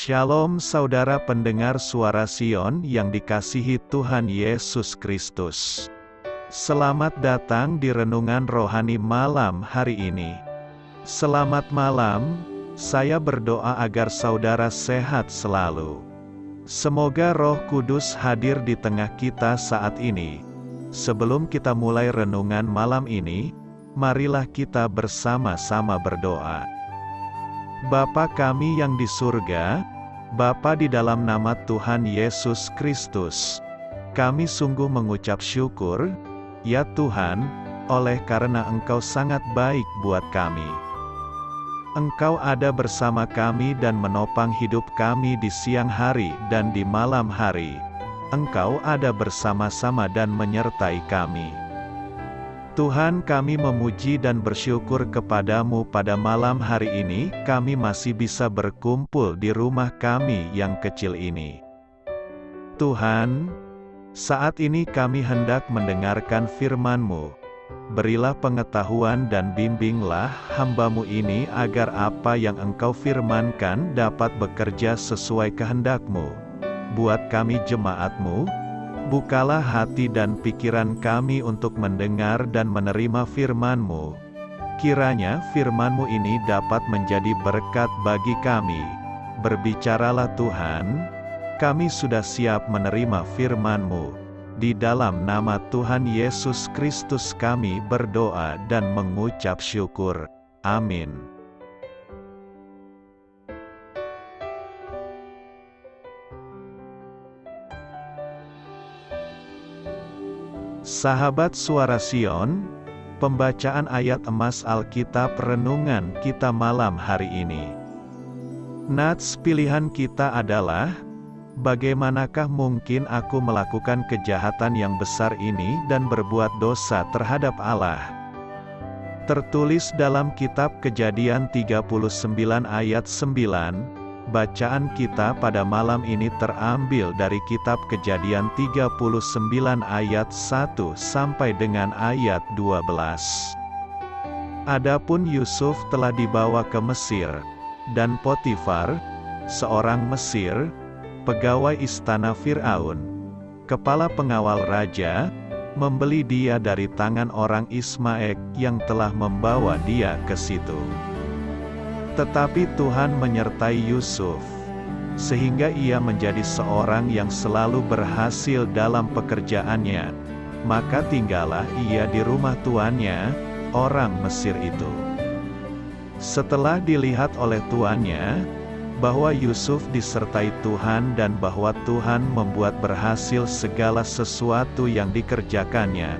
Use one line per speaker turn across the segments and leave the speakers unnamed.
Shalom saudara pendengar suara Sion yang dikasihi Tuhan Yesus Kristus. Selamat datang di renungan rohani malam hari ini. Selamat malam, saya berdoa agar saudara sehat selalu. Semoga Roh Kudus hadir di tengah kita saat ini. Sebelum kita mulai renungan malam ini, marilah kita bersama-sama berdoa. Bapa kami yang di surga, Bapa di dalam nama Tuhan Yesus Kristus, kami sungguh mengucap syukur, ya Tuhan, oleh karena Engkau sangat baik buat kami. Engkau ada bersama kami dan menopang hidup kami di siang hari dan di malam hari. Engkau ada bersama-sama dan menyertai kami. Tuhan, kami memuji dan bersyukur kepadamu pada malam hari ini, kami masih bisa berkumpul di rumah kami yang kecil ini. Tuhan, saat ini kami hendak mendengarkan firman-Mu. Berilah pengetahuan dan bimbinglah hamba-Mu ini agar apa yang Engkau firmankan dapat bekerja sesuai kehendak-Mu. Buat kami jemaat-Mu, bukalah hati dan pikiran kami untuk mendengar dan menerima firman-Mu. Kiranya firman-Mu ini dapat menjadi berkat bagi kami. Berbicaralah Tuhan, kami sudah siap menerima firman-Mu. Di dalam nama Tuhan Yesus Kristus kami berdoa dan mengucap syukur. Amin. Sahabat Suara Sion, pembacaan ayat emas Alkitab renungan kita malam hari ini. Nats pilihan kita adalah, bagaimanakah mungkin aku melakukan kejahatan yang besar ini dan berbuat dosa terhadap Allah? Tertulis dalam kitab Kejadian 39 ayat 9. Bacaan kita pada malam ini terambil dari kitab Kejadian 39 ayat 1 sampai dengan ayat 12. Adapun Yusuf telah dibawa ke Mesir, dan Potifar, seorang Mesir, pegawai istana Firaun, kepala pengawal raja, membeli dia dari tangan orang Ismaek yang telah membawa dia ke situ. Tetapi Tuhan menyertai Yusuf, sehingga ia menjadi seorang yang selalu berhasil dalam pekerjaannya. Maka tinggallah ia di rumah tuannya, orang Mesir itu. Setelah dilihat oleh tuannya, bahwa Yusuf disertai Tuhan dan bahwa Tuhan membuat berhasil segala sesuatu yang dikerjakannya,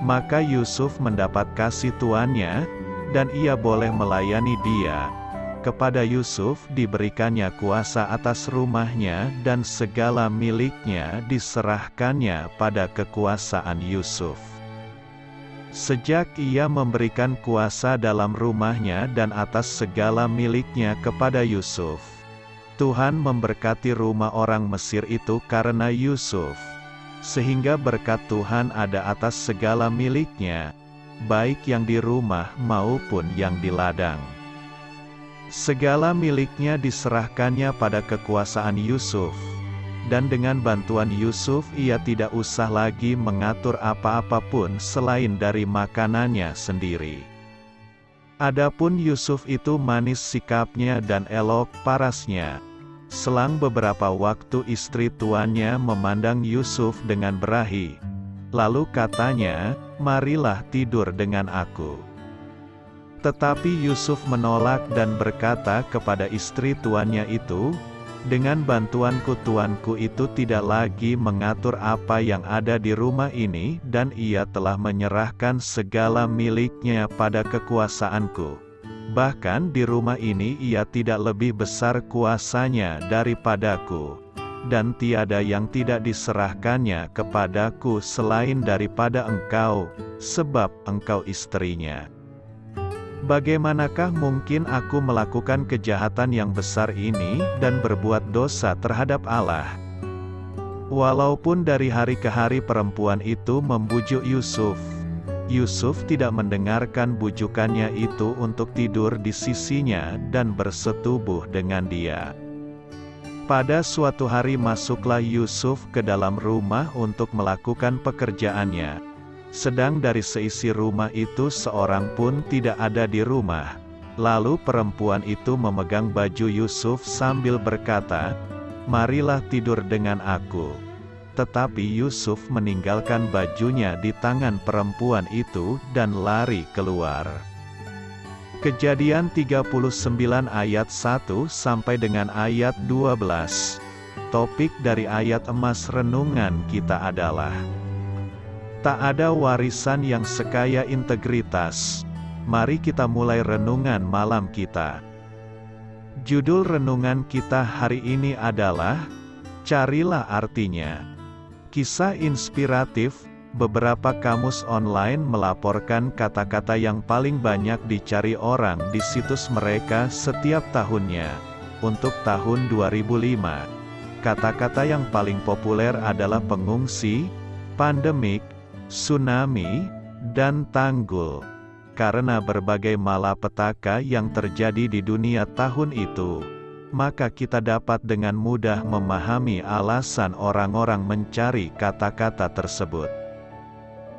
maka Yusuf mendapat kasih tuannya, dan ia boleh melayani dia. Kepada Yusuf diberikannya kuasa atas rumahnya dan segala miliknya diserahkannya pada kekuasaan Yusuf. Sejak ia memberikan kuasa dalam rumahnya dan atas segala miliknya kepada Yusuf, Tuhan memberkati rumah orang Mesir itu karena Yusuf, sehingga berkat Tuhan ada atas segala miliknya, baik yang di rumah maupun yang di ladang. Segala miliknya diserahkannya pada kekuasaan Yusuf, dan dengan bantuan Yusuf ia tidak usah lagi mengatur apa-apa pun selain dari makanannya sendiri. Adapun Yusuf itu manis sikapnya dan elok parasnya. Selang beberapa waktu istri tuannya memandang Yusuf dengan berahi. Lalu katanya, "Marilah tidur dengan aku." Tetapi Yusuf menolak dan berkata kepada istri tuannya itu, "Dengan bantuanku tuanku itu tidak lagi mengatur apa yang ada di rumah ini dan ia telah menyerahkan segala miliknya pada kekuasaanku. Bahkan di rumah ini ia tidak lebih besar kuasanya daripadaku, dan tiada yang tidak diserahkannya kepadaku selain daripada engkau, sebab engkau istrinya. Bagaimanakah mungkin aku melakukan kejahatan yang besar ini dan berbuat dosa terhadap Allah?" Walaupun dari hari ke hari perempuan itu membujuk Yusuf, Yusuf tidak mendengarkan bujukannya itu untuk tidur di sisinya dan bersetubuh dengan dia. Pada suatu hari masuklah Yusuf ke dalam rumah untuk melakukan pekerjaannya. Sedang dari seisi rumah itu seorang pun tidak ada di rumah. Lalu perempuan itu memegang baju Yusuf sambil berkata, "Marilah tidur dengan aku." Tetapi Yusuf meninggalkan bajunya di tangan perempuan itu dan lari keluar. Kejadian 39 ayat 1 sampai dengan ayat 12. Topik dari ayat emas renungan kita adalah tak ada warisan yang sekaya integritas. Mari kita mulai renungan malam kita. Judul renungan kita hari ini adalah Carilah Artinya. Kisah inspiratif. Beberapa kamus online melaporkan kata-kata yang paling banyak dicari orang di situs mereka setiap tahunnya. Untuk tahun 2005, kata-kata yang paling populer adalah pengungsi, pandemik, tsunami, dan tanggul. Karena berbagai malapetaka yang terjadi di dunia tahun itu, maka kita dapat dengan mudah memahami alasan orang-orang mencari kata-kata tersebut.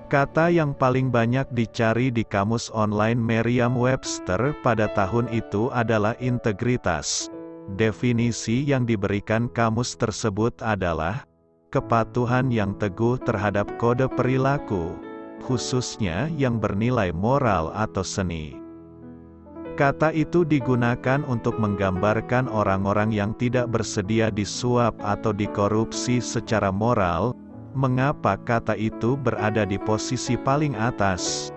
Kata yang paling banyak dicari di kamus online Merriam-Webster pada tahun itu adalah integritas. Definisi yang diberikan kamus tersebut adalah kepatuhan yang teguh terhadap kode perilaku, khususnya yang bernilai moral atau seni. Kata itu digunakan untuk menggambarkan orang-orang yang tidak bersedia disuap atau dikorupsi secara moral. Mengapa kata itu berada di posisi paling atas?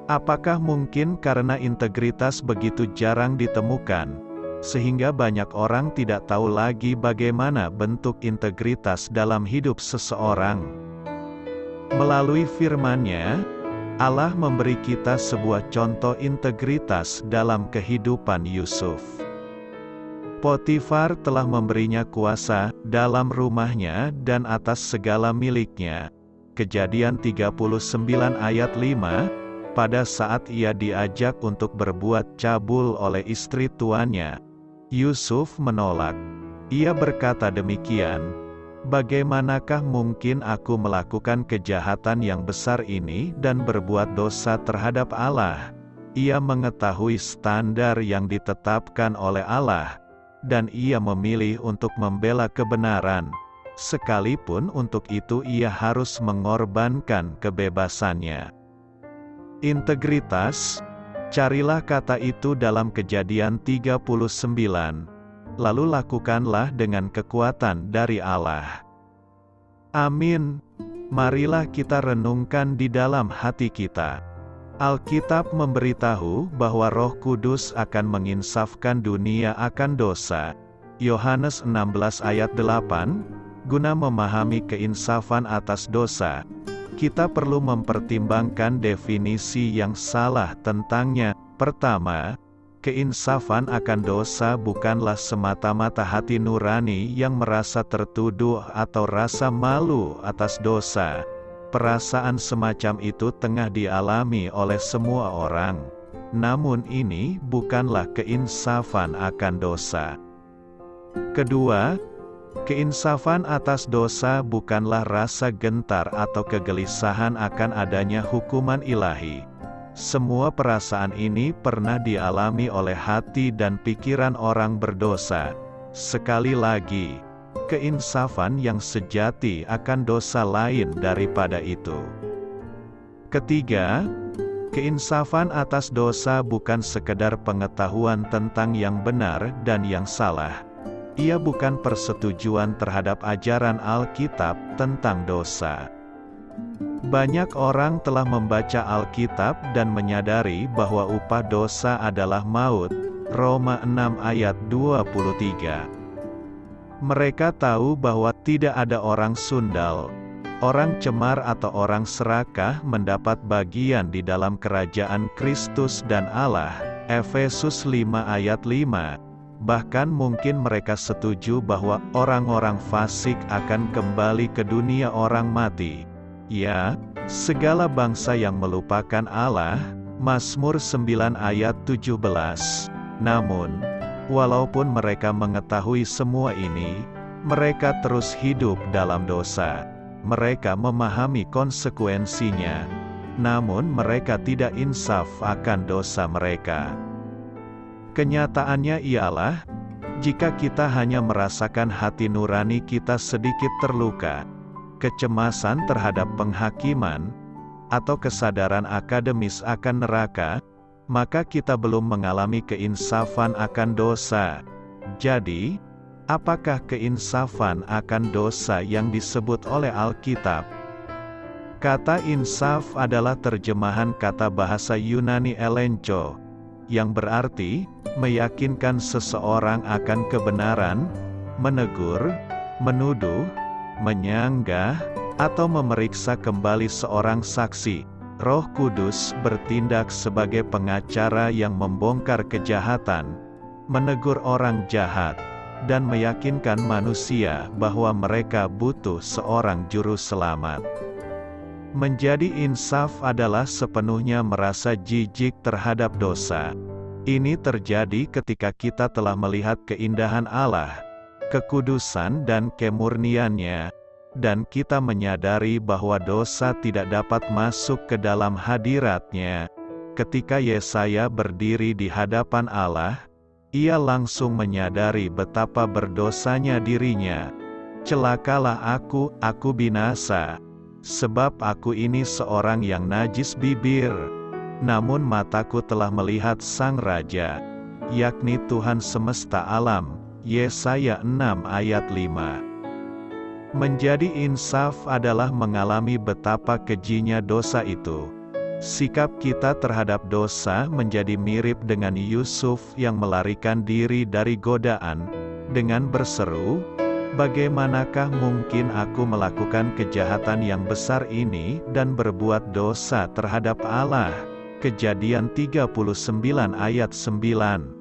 Apakah mungkin karena integritas begitu jarang ditemukan, sehingga banyak orang tidak tahu lagi bagaimana bentuk integritas dalam hidup seseorang? Melalui firman-Nya, Allah memberi kita sebuah contoh integritas dalam kehidupan Yusuf. Potifar telah memberinya kuasa dalam rumahnya dan atas segala miliknya. Kejadian 39 ayat 5, pada saat ia diajak untuk berbuat cabul oleh istri tuannya, Yusuf menolak. Ia berkata demikian, "Bagaimanakah mungkin aku melakukan kejahatan yang besar ini dan berbuat dosa terhadap Allah?" Ia mengetahui standar yang ditetapkan oleh Allah, dan ia memilih untuk membela kebenaran, sekalipun untuk itu ia harus mengorbankan kebebasannya. Integritas. Carilah kata itu dalam Kejadian 39, lalu lakukanlah dengan kekuatan dari Allah. Amin. Marilah kita renungkan di dalam hati kita. Alkitab memberitahu bahwa Roh Kudus akan menginsafkan dunia akan dosa. Yohanes 16 ayat 8, guna memahami keinsafan atas dosa, kita perlu mempertimbangkan definisi yang salah tentangnya. Pertama, keinsafan akan dosa bukanlah semata-mata hati nurani yang merasa tertuduh atau rasa malu atas dosa. Perasaan semacam itu tengah dialami oleh semua orang. Namun ini bukanlah keinsafan akan dosa. Kedua, keinsafan atas dosa bukanlah rasa gentar atau kegelisahan akan adanya hukuman ilahi. Semua perasaan ini pernah dialami oleh hati dan pikiran orang berdosa. Sekali lagi, keinsafan yang sejati akan dosa lain daripada itu. Ketiga, keinsafan atas dosa bukan sekedar pengetahuan tentang yang benar dan yang salah. Ia bukan persetujuan terhadap ajaran Alkitab tentang dosa. Banyak orang telah membaca Alkitab dan menyadari bahwa upah dosa adalah maut. Roma 6 ayat 23. Mereka tahu bahwa tidak ada orang sundal, orang cemar atau orang serakah mendapat bagian di dalam kerajaan Kristus dan Allah. Efesus 5 ayat 5. Bahkan mungkin mereka setuju bahwa orang-orang fasik akan kembali ke dunia orang mati. Ya, segala bangsa yang melupakan Allah. Mazmur 9 ayat 17. Namun, Walaupun mereka mengetahui semua ini, mereka terus hidup dalam dosa. Mereka memahami konsekuensinya, namun mereka tidak insaf akan dosa mereka. Kenyataannya ialah, jika kita hanya merasakan hati nurani kita sedikit terluka, kecemasan terhadap penghakiman, atau kesadaran akademis akan neraka, maka kita belum mengalami keinsafan akan dosa. Jadi, apakah keinsafan akan dosa yang disebut oleh Alkitab? Kata insaf adalah terjemahan kata bahasa Yunani elencho, yang berarti meyakinkan seseorang akan kebenaran, menegur, menuduh, menyanggah, atau memeriksa kembali seorang saksi. Roh Kudus bertindak sebagai pengacara yang membongkar kejahatan, menegur orang jahat, dan meyakinkan manusia bahwa mereka butuh seorang juru selamat. Menjadi insaf adalah sepenuhnya merasa jijik terhadap dosa. Ini terjadi ketika kita telah melihat keindahan Allah, kekudusan dan kemurniannya, dan kita menyadari bahwa dosa tidak dapat masuk ke dalam hadirat-Nya. Ketika Yesaya berdiri di hadapan Allah, ia langsung menyadari betapa berdosanya dirinya. Celakalah aku binasa, sebab aku ini seorang yang najis bibir. Namun mataku telah melihat Sang Raja, yakni Tuhan semesta alam. Yesaya 6 ayat 5. Menjadi insaf adalah mengalami betapa kejinya dosa itu. Sikap kita terhadap dosa menjadi mirip dengan Yusuf yang melarikan diri dari godaan, dengan berseru, "Bagaimanakah mungkin aku melakukan kejahatan yang besar ini dan berbuat dosa terhadap Allah?" Kejadian 39 ayat 9.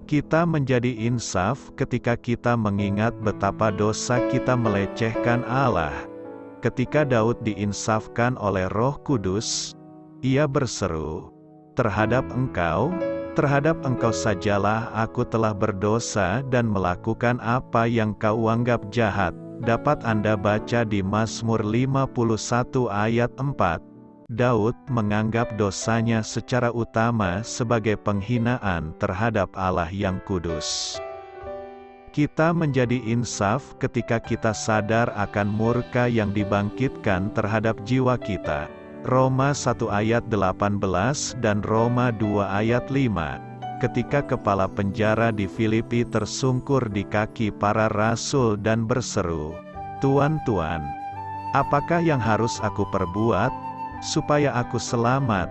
Kita menjadi insaf ketika kita mengingat betapa dosa kita melecehkan Allah. Ketika Daud diinsafkan oleh Roh Kudus, ia berseru, terhadap engkau sajalah aku telah berdosa dan melakukan apa yang kau anggap jahat." Dapat Anda baca di Mazmur 51 ayat 4. Daud menganggap dosanya secara utama sebagai penghinaan terhadap Allah yang kudus. Kita menjadi insaf ketika kita sadar akan murka yang dibangkitkan terhadap jiwa kita. Roma 1 ayat 18 dan Roma 2 ayat 5. Ketika kepala penjara di Filipi tersungkur di kaki para rasul dan berseru, "Tuan, Tuan, apakah yang harus aku perbuat supaya aku selamat?"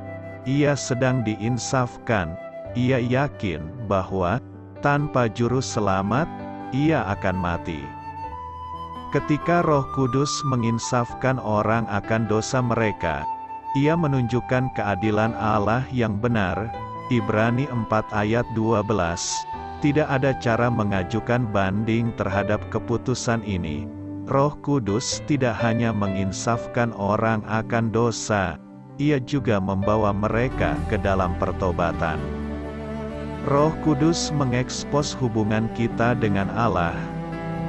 Ia sedang diinsafkan. Ia yakin bahwa tanpa juru selamat, ia akan mati. Ketika Roh Kudus menginsafkan orang akan dosa mereka, ia menunjukkan keadilan Allah yang benar. Ibrani 4 ayat 12. Tidak ada cara mengajukan banding terhadap keputusan ini. Roh Kudus tidak hanya menginsafkan orang akan dosa, ia juga membawa mereka ke dalam pertobatan. Roh Kudus mengekspos hubungan kita dengan Allah.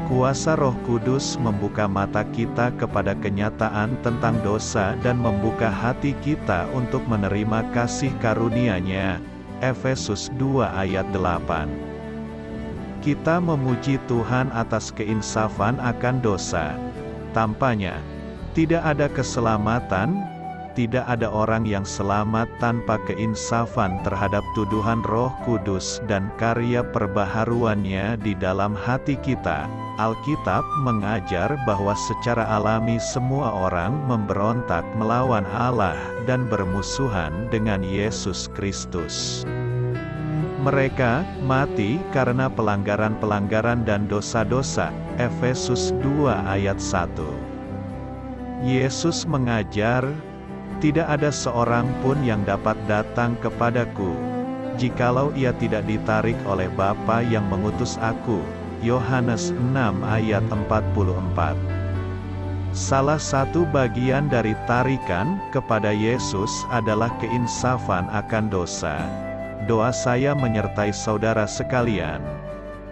Kuasa Roh Kudus membuka mata kita kepada kenyataan tentang dosa dan membuka hati kita untuk menerima kasih karunia-Nya. Efesus 2 ayat 8. Kita memuji Tuhan atas keinsafan akan dosa. Tampaknya, tidak ada keselamatan, tidak ada orang yang selamat tanpa keinsafan terhadap tuduhan Roh Kudus dan karya perbaharuannya di dalam hati kita. Alkitab mengajar bahwa secara alami semua orang memberontak melawan Allah dan bermusuhan dengan Yesus Kristus. Mereka mati karena pelanggaran-pelanggaran dan dosa-dosa. Efesus 2 ayat 1. Yesus mengajar, "Tidak ada seorang pun yang dapat datang kepadaku, jikalau ia tidak ditarik oleh Bapa yang mengutus aku." Yohanes 6 ayat 44. Salah satu bagian dari tarikan kepada Yesus adalah keinsafan akan dosa. Doa saya menyertai saudara sekalian.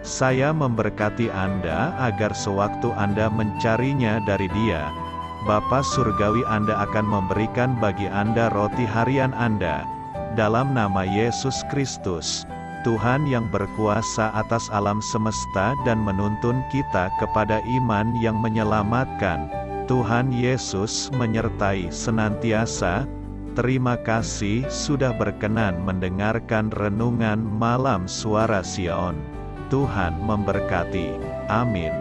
Saya memberkati Anda agar sewaktu Anda mencarinya dari Dia, Bapa Surgawi Anda akan memberikan bagi Anda roti harian Anda. Dalam nama Yesus Kristus, Tuhan yang berkuasa atas alam semesta dan menuntun kita kepada iman yang menyelamatkan, Tuhan Yesus menyertai senantiasa. Terima kasih sudah berkenan mendengarkan renungan malam Suara Sion. Tuhan memberkati. Amin.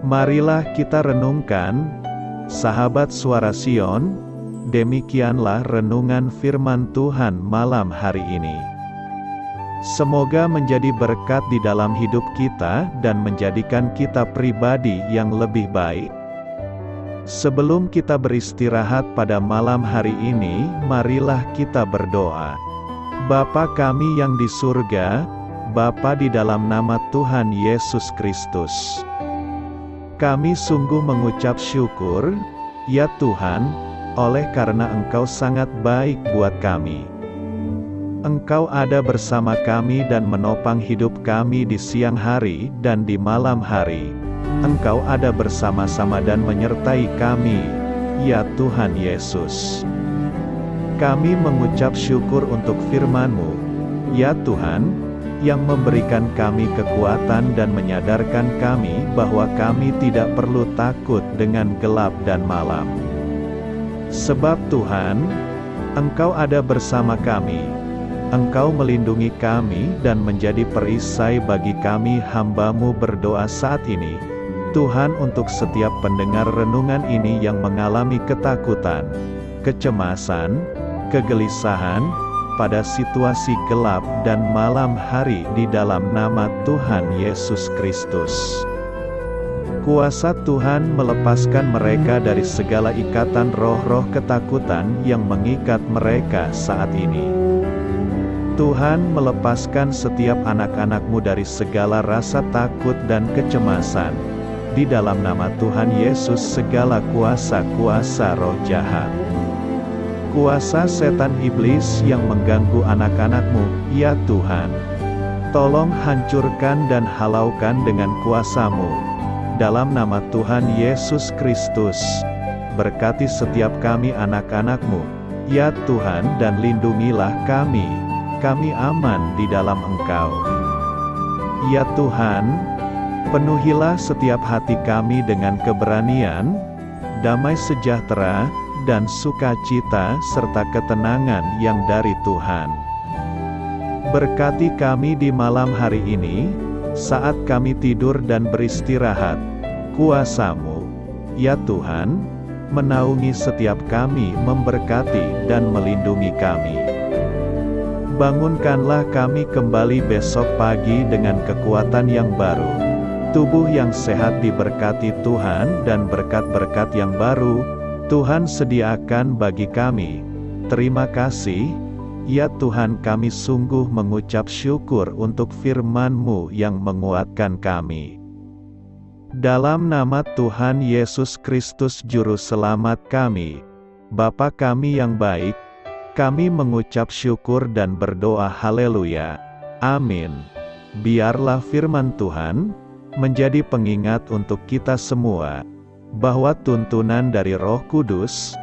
Marilah kita renungkan, sahabat Suara Sion, demikianlah renungan firman Tuhan malam hari ini. Semoga menjadi berkat di dalam hidup kita dan menjadikan kita pribadi yang lebih baik. Sebelum kita beristirahat pada malam hari ini, marilah kita berdoa. Bapa kami yang di surga, Bapa di dalam nama Tuhan Yesus Kristus, kami sungguh mengucap syukur, ya Tuhan, oleh karena Engkau sangat baik buat kami. Engkau ada bersama kami dan menopang hidup kami di siang hari dan di malam hari. Engkau ada bersama-sama dan menyertai kami, ya Tuhan Yesus. Kami mengucap syukur untuk firman-Mu, ya Tuhan, yang memberikan kami kekuatan dan menyadarkan kami bahwa kami tidak perlu takut dengan gelap dan malam. Sebab Tuhan, Engkau ada bersama kami. Engkau melindungi kami dan menjadi perisai bagi kami hamba-Mu berdoa saat ini. Tuhan, untuk setiap pendengar renungan ini yang mengalami ketakutan, kecemasan, kegelisahan, pada situasi gelap dan malam hari di dalam nama Tuhan Yesus Kristus. Kuasa Tuhan melepaskan mereka dari segala ikatan roh-roh ketakutan yang mengikat mereka saat ini. Tuhan melepaskan setiap anak-anak-Mu dari segala rasa takut dan kecemasan. Di dalam nama Tuhan Yesus segala kuasa-kuasa roh jahat, kuasa setan iblis yang mengganggu anak-anak-Mu, ya Tuhan, tolong hancurkan dan halaukan dengan kuasa-Mu. Dalam nama Tuhan Yesus Kristus, berkati setiap kami anak-anak-Mu, ya Tuhan, dan lindungilah kami aman di dalam Engkau. Ya Tuhan, penuhilah setiap hati kami dengan keberanian, damai sejahtera, dan sukacita serta ketenangan yang dari Tuhan. Berkati kami di malam hari ini, saat kami tidur dan beristirahat. Kuasa-Mu, ya Tuhan, menaungi setiap kami, memberkati dan melindungi kami. Bangunkanlah kami kembali besok pagi dengan kekuatan yang baru. Tubuh yang sehat diberkati Tuhan dan berkat-berkat yang baru Tuhan sediakan bagi kami. Terima kasih, ya Tuhan, kami sungguh mengucap syukur untuk firman-Mu yang menguatkan kami. Dalam nama Tuhan Yesus Kristus Juru Selamat kami, Bapa kami yang baik, kami mengucap syukur dan berdoa haleluya. Amin. Biarlah firman Tuhan menjadi pengingat untuk kita semua, bahwa tuntunan dari Roh Kudus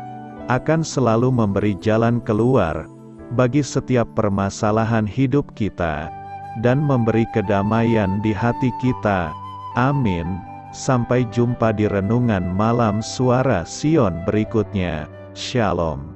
akan selalu memberi jalan keluar bagi setiap permasalahan hidup kita, dan memberi kedamaian di hati kita. Amin. Sampai jumpa di renungan malam Suara Sion berikutnya. Shalom.